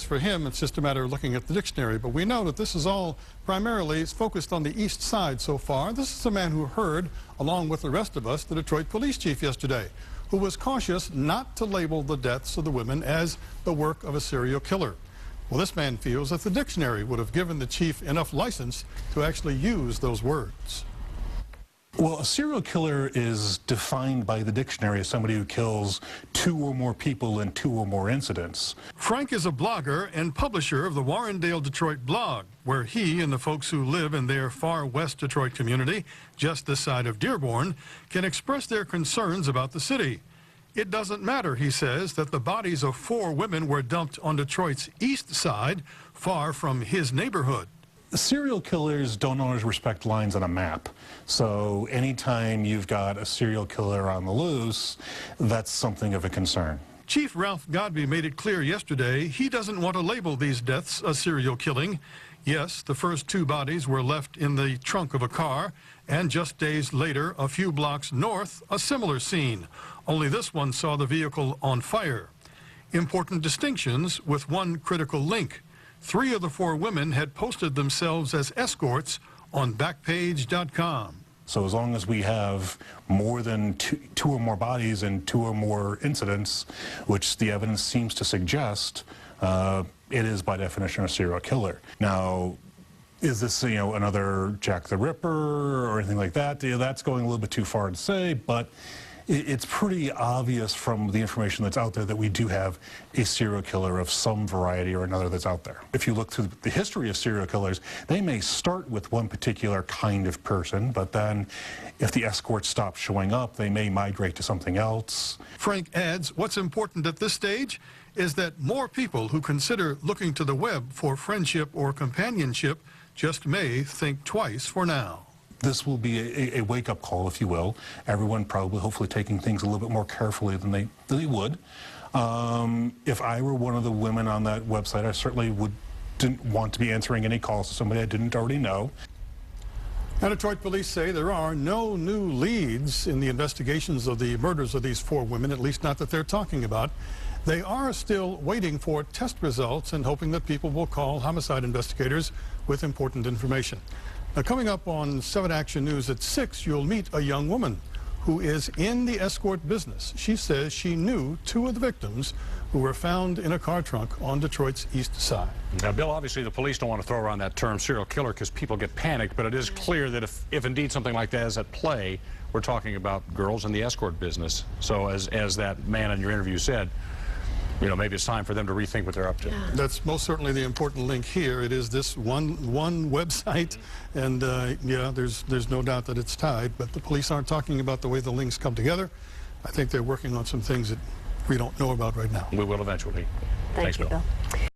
For him, it's just a matter of looking at the dictionary, but we know that this is all primarily focused on the east side so far. This is a man who heard, along with the rest of us, the Detroit police chief yesterday, who was cautious not to label the deaths of the women as the work of a serial killer. Well, this man feels that the dictionary would have given the chief enough license to actually use those words. Well, a serial killer is defined by the dictionary as somebody who kills 2 or more people in 2 or more incidents. Frank is a blogger and publisher of the Warrendale Detroit blog, where he and the folks who live in their far west Detroit community, just this side of Dearborn, can express their concerns about the city. It doesn't matter, he says, that the bodies of 4 women were dumped on Detroit's east side, far from his neighborhood. Serial killers don't always respect lines on a map. So anytime you've got a serial killer on the loose, that's something of a concern. Chief Ralph Godby made it clear yesterday he doesn't want to label these deaths a serial killing. Yes, the first 2 bodies were left in the trunk of a car, and just days later, a few blocks north, a similar scene. Only this one saw the vehicle on fire. Important distinctions with one critical link. 3 of the 4 women had posted themselves as escorts on Backpage.com. So as long as we have more than two or more bodies and 2 or more incidents, which the evidence seems to suggest, it is by definition a serial killer. Now, is this, another Jack the Ripper or anything like that? That's going a little bit too far to say, but it's pretty obvious from the information that's out there that we do have a serial killer of some variety or another that's out there. If you look through the history of serial killers, they may start with one particular kind of person, but then if the escorts stop showing up, they may migrate to something else. Frank adds, what's important at this stage is that more people who consider looking to the web for friendship or companionship just may think twice for now. This will be a wake-up call, if you will. Everyone probably, hopefully, taking things a little bit more carefully than they would. If I were one of the women on that website, I certainly didn't want to be answering any calls to somebody I didn't already know. Now, Detroit police say there are no new leads in the investigations of the murders of these 4 women, at least not that they're talking about. They are still waiting for test results and hoping that people will call homicide investigators with important information. Now, coming up on 7 Action News at 6, you'll meet a young woman who is in the escort business. She says she knew 2 of the victims who were found in a car trunk on Detroit's east side. Now, Bill, obviously the police don't want to throw around that term serial killer because people get panicked, but it is clear that if indeed something like that is at play, we're talking about girls in the escort business. So as that man in your interview said, maybe it's time for them to rethink what they're up to. That's most certainly the important link here. It is this one website, and yeah, there's no doubt that it's tied, but the police aren't talking about the way the links come together. I think they're working on some things that we don't know about right now. We will eventually. Thanks, Bill.